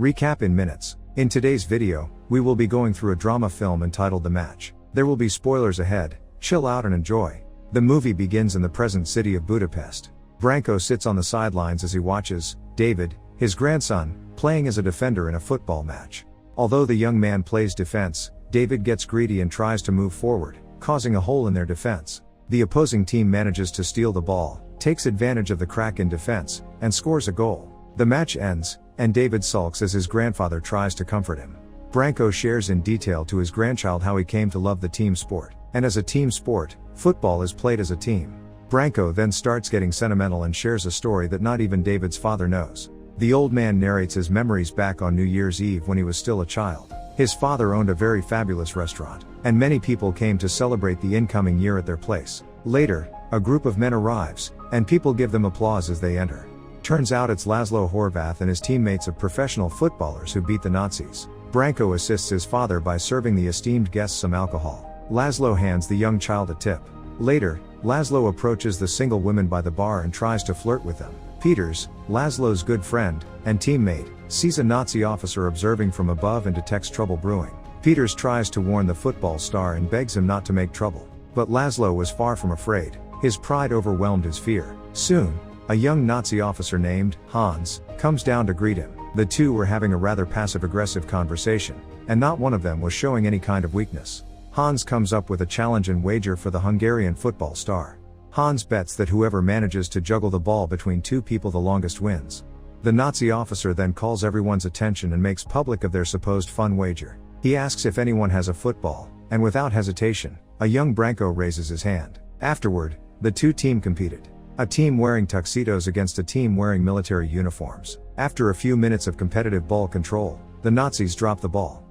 Recap in minutes. In today's video, we will be going through a drama film entitled The Match. There will be spoilers ahead, chill out and enjoy. The movie begins in the present city of Budapest. Branko sits on the sidelines as he watches David, his grandson, playing as a defender in a football match. Although the young man plays defense, David gets greedy and tries to move forward, causing a hole in their defense. The opposing team manages to steal the ball, takes advantage of the crack in defense, and scores a goal. The match ends, and David sulks as his grandfather tries to comfort him. Branko shares in detail to his grandchild how he came to love the team sport, and as a team sport, football is played as a team. Branko then starts getting sentimental and shares a story that not even David's father knows. The old man narrates his memories back on New Year's Eve when he was still a child. His father owned a very fabulous restaurant, and many people came to celebrate the incoming year at their place. Later, a group of men arrives, and people give them applause as they enter. Turns out it's Laszlo Horvath and his teammates of professional footballers who beat the Nazis. Branko assists his father by serving the esteemed guests some alcohol. Laszlo hands the young child a tip. Later, Laszlo approaches the single women by the bar and tries to flirt with them. Peters, Laszlo's good friend and teammate, sees a Nazi officer observing from above and detects trouble brewing. Peters tries to warn the football star and begs him not to make trouble. But Laszlo was far from afraid. His pride overwhelmed his fear. Soon, a young Nazi officer named Hans comes down to greet him. The two were having a rather passive-aggressive conversation, and not one of them was showing any kind of weakness. Hans comes up with a challenge and wager for the Hungarian football star. Hans bets that whoever manages to juggle the ball between two people the longest wins. The Nazi officer then calls everyone's attention and makes public of their supposed fun wager. He asks if anyone has a football, and without hesitation, a young Branko raises his hand. Afterward, the two teams competed. A team wearing tuxedos against a team wearing military uniforms. After a few minutes of competitive ball control, the Nazis drop the ball.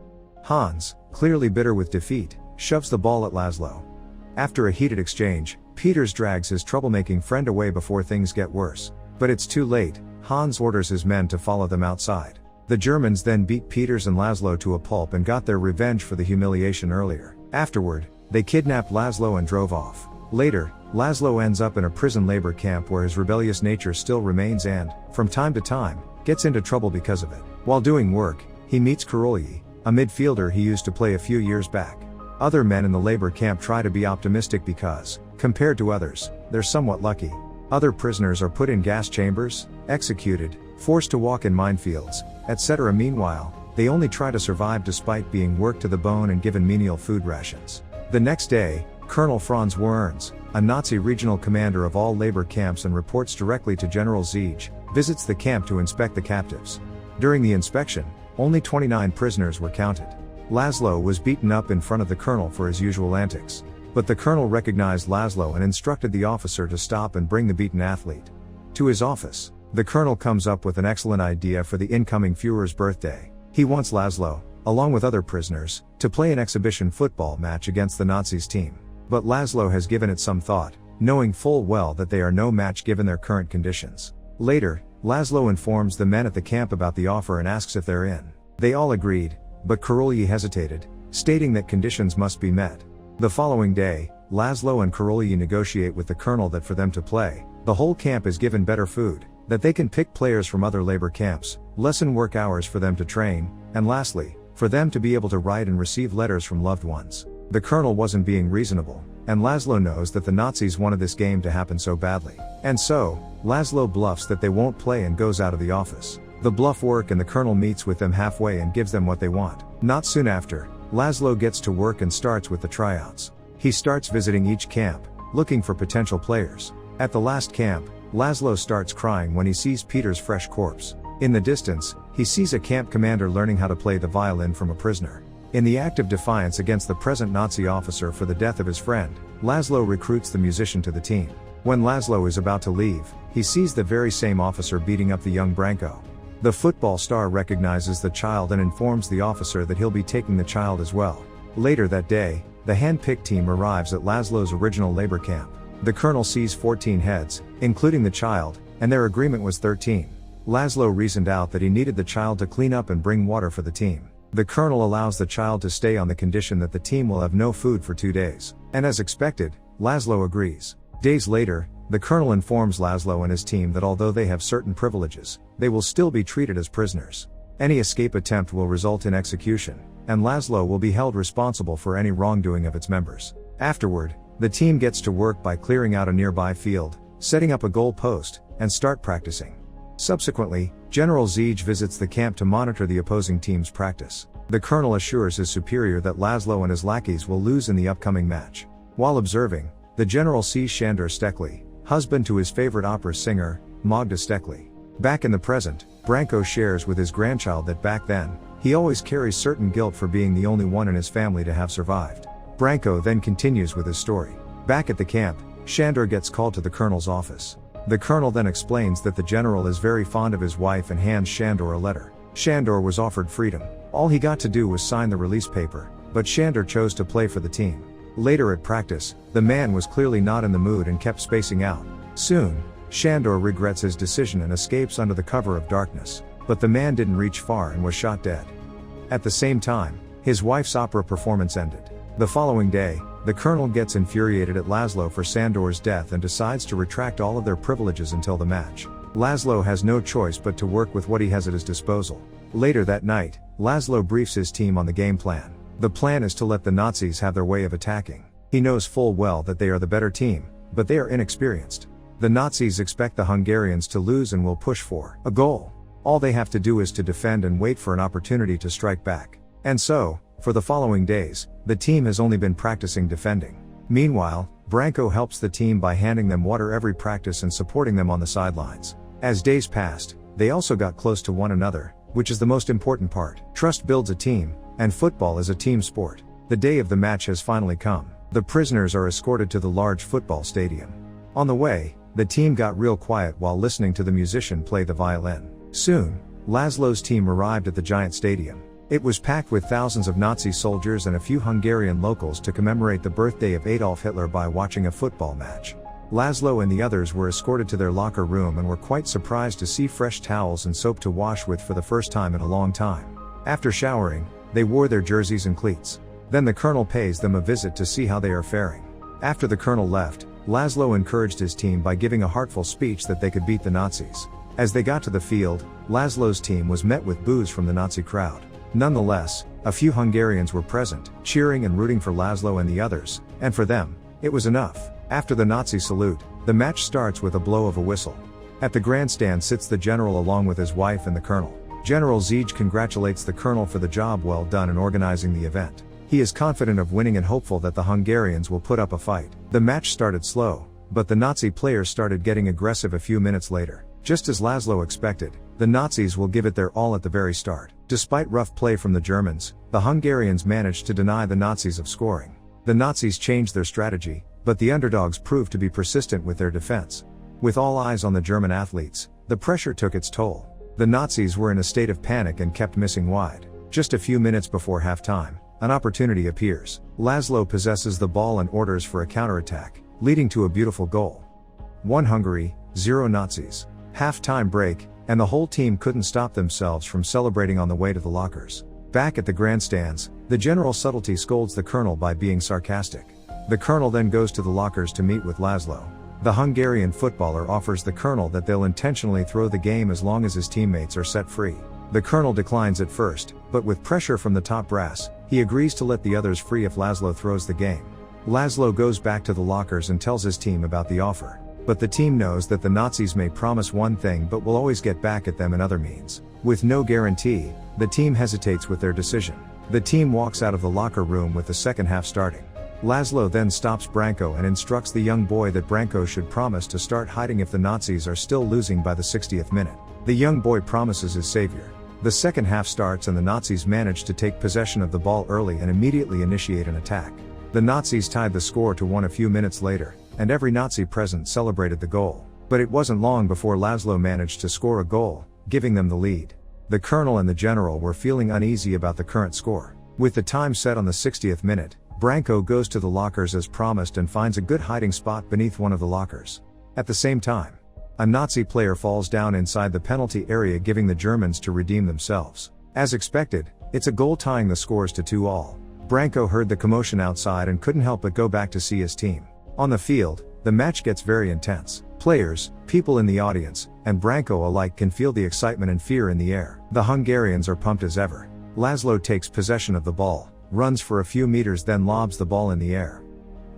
Hans, clearly bitter with defeat, shoves the ball at Laszlo. After a heated exchange, Peters drags his troublemaking friend away before things get worse. But it's too late. Hans orders his men to follow them outside. The Germans then beat Peters and Laszlo to a pulp and got their revenge for the humiliation earlier. Afterward, they kidnapped Laszlo and drove off. Later, Laszlo ends up in a prison labor camp where his rebellious nature still remains and, from time to time, gets into trouble because of it. While doing work, he meets Karolyi, a midfielder he used to play a few years back. Other men in the labor camp try to be optimistic because, compared to others, they're somewhat lucky. Other prisoners are put in gas chambers, executed, forced to walk in minefields, etc. Meanwhile, they only try to survive despite being worked to the bone and given menial food rations. The next day, Colonel Franz Werns, a Nazi regional commander of all labor camps and reports directly to General Ziege, visits the camp to inspect the captives. During the inspection, only 29 prisoners were counted. Laszlo was beaten up in front of the colonel for his usual antics. But the colonel recognized Laszlo and instructed the officer to stop and bring the beaten athlete to his office. The colonel comes up with an excellent idea for the incoming Führer's birthday. He wants Laszlo, along with other prisoners, to play an exhibition football match against the Nazis' team. But Laszlo has given it some thought, knowing full well that they are no match given their current conditions. Later, Laszlo informs the men at the camp about the offer and asks if they're in. They all agreed, but Karolyi hesitated, stating that conditions must be met. The following day, Laszlo and Karolyi negotiate with the colonel that for them to play, the whole camp is given better food, that they can pick players from other labor camps, lessen work hours for them to train, and lastly, for them to be able to write and receive letters from loved ones. The colonel wasn't being reasonable, and Laszlo knows that the Nazis wanted this game to happen so badly. And so, Laszlo bluffs that they won't play and goes out of the office. The bluff works and the colonel meets with them halfway and gives them what they want. Not soon after, Laszlo gets to work and starts with the tryouts. He starts visiting each camp, looking for potential players. At the last camp, Laszlo starts crying when he sees Peter's fresh corpse. In the distance, he sees a camp commander learning how to play the violin from a prisoner. In the act of defiance against the present Nazi officer for the death of his friend, Laszlo recruits the musician to the team. When Laszlo is about to leave, he sees the very same officer beating up the young Branko. The football star recognizes the child and informs the officer that he'll be taking the child as well. Later that day, the hand-picked team arrives at Laszlo's original labor camp. The colonel sees 14 heads, including the child, and their agreement was 13. Laszlo reasoned out that he needed the child to clean up and bring water for the team. The colonel allows the child to stay on the condition that the team will have no food for 2 days. And as expected, Laszlo agrees. Days later, the colonel informs Laszlo and his team that although they have certain privileges, they will still be treated as prisoners. Any escape attempt will result in execution, and Laszlo will be held responsible for any wrongdoing of its members. Afterward, the team gets to work by clearing out a nearby field, setting up a goal post, and start practicing. Subsequently, General Zeej visits the camp to monitor the opposing team's practice. The colonel assures his superior that Laszlo and his lackeys will lose in the upcoming match. While observing, the general sees Shandor Stekli, husband to his favorite opera singer, Magda Stekli. Back in the present, Branko shares with his grandchild that back then, he always carries certain guilt for being the only one in his family to have survived. Branko then continues with his story. Back at the camp, Shandor gets called to the colonel's office. The colonel then explains that the general is very fond of his wife and hands Shandor a letter. Shandor was offered freedom. All he got to do was sign the release paper, but Shandor chose to play for the team. Later at practice, the man was clearly not in the mood and kept spacing out. Soon, Shandor regrets his decision and escapes under the cover of darkness. But the man didn't reach far and was shot dead. At the same time, his wife's opera performance ended. The following day, the colonel gets infuriated at Laszlo for Sandor's death and decides to retract all of their privileges until the match. Laszlo has no choice but to work with what he has at his disposal. Later that night, Laszlo briefs his team on the game plan. The plan is to let the Nazis have their way of attacking. He knows full well that they are the better team, but they are inexperienced. The Nazis expect the Hungarians to lose and will push for a goal. All they have to do is to defend and wait for an opportunity to strike back. And so, for the following days, the team has only been practicing defending. Meanwhile, Branko helps the team by handing them water every practice and supporting them on the sidelines. As days passed, they also got close to one another, which is the most important part. Trust builds a team, and football is a team sport. The day of the match has finally come. The prisoners are escorted to the large football stadium. On the way, the team got real quiet while listening to the musician play the violin. Soon, Laszlo's team arrived at the giant stadium. It was packed with thousands of Nazi soldiers and a few Hungarian locals to commemorate the birthday of Adolf Hitler by watching a football match. Laszlo and the others were escorted to their locker room and were quite surprised to see fresh towels and soap to wash with for the first time in a long time. After showering, they wore their jerseys and cleats. Then the colonel pays them a visit to see how they are faring. After the colonel left, Laszlo encouraged his team by giving a heartful speech that they could beat the Nazis. As they got to the field, Laszlo's team was met with boos from the Nazi crowd. Nonetheless, a few Hungarians were present, cheering and rooting for Laszlo and the others, and for them, it was enough. After the Nazi salute, the match starts with a blow of a whistle. At the grandstand sits the general along with his wife and the colonel. General Zeej congratulates the colonel for the job well done in organizing the event. He is confident of winning and hopeful that the Hungarians will put up a fight. The match started slow, but the Nazi players started getting aggressive a few minutes later. Just as Laszlo expected, the Nazis will give it their all at the very start. Despite rough play from the Germans, the Hungarians managed to deny the Nazis of scoring. The Nazis changed their strategy, but the underdogs proved to be persistent with their defense. With all eyes on the German athletes, the pressure took its toll. The Nazis were in a state of panic and kept missing wide. Just a few minutes before halftime, an opportunity appears. Laszlo possesses the ball and orders for a counterattack, leading to a beautiful goal. 1 Hungary, 0 Nazis. Half-time break, and the whole team couldn't stop themselves from celebrating on the way to the lockers. Back at the grandstands, the general subtlety scolds the colonel by being sarcastic. The colonel then goes to the lockers to meet with Laszlo. The Hungarian footballer offers the colonel that they'll intentionally throw the game as long as his teammates are set free. The colonel declines at first, but with pressure from the top brass, he agrees to let the others free if Laszlo throws the game. Laszlo goes back to the lockers and tells his team about the offer. But the team knows that the Nazis may promise one thing but will always get back at them in other means. With no guarantee, the team hesitates with their decision. The team walks out of the locker room with the second half starting. Laszlo then stops Branko and instructs the young boy that Branko should promise to start hiding if the Nazis are still losing by the 60th minute. The young boy promises his savior. The second half starts and the Nazis manage to take possession of the ball early and immediately initiate an attack. The Nazis tied the score to 1 a few minutes later, and every Nazi present celebrated the goal. But it wasn't long before Laszlo managed to score a goal, giving them the lead. The colonel and the general were feeling uneasy about the current score. With the time set on the 60th minute, Branko goes to the lockers as promised and finds a good hiding spot beneath one of the lockers. At the same time, a Nazi player falls down inside the penalty area, giving the Germans to redeem themselves. As expected, it's a goal tying the scores to 2-2. Branko heard the commotion outside and couldn't help but go back to see his team. On the field, the match gets very intense. Players, people in the audience, and Branko alike can feel the excitement and fear in the air. The Hungarians are pumped as ever. Laszlo takes possession of the ball, runs for a few meters, then lobs the ball in the air.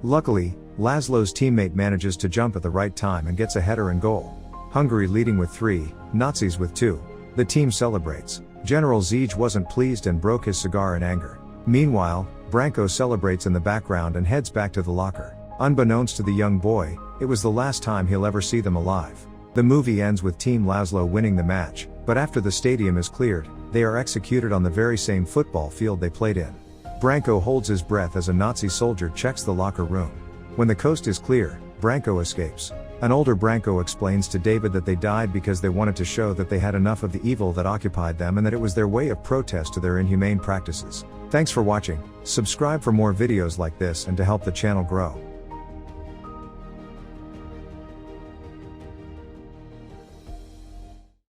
Luckily, Laszlo's teammate manages to jump at the right time and gets a header and goal. Hungary leading with 3, Nazis with 2. The team celebrates. General Zege wasn't pleased and broke his cigar in anger. Meanwhile, Branko celebrates in the background and heads back to the locker. Unbeknownst to the young boy, it was the last time he'll ever see them alive. The movie ends with Team Laszlo winning the match, but after the stadium is cleared, they are executed on the very same football field they played in. Branko holds his breath as a Nazi soldier checks the locker room. When the coast is clear, Branko escapes. An older Branko explains to David that they died because they wanted to show that they had enough of the evil that occupied them and that it was their way of protest to their inhumane practices. Thanks for watching. Subscribe for more videos like this and to help the channel grow.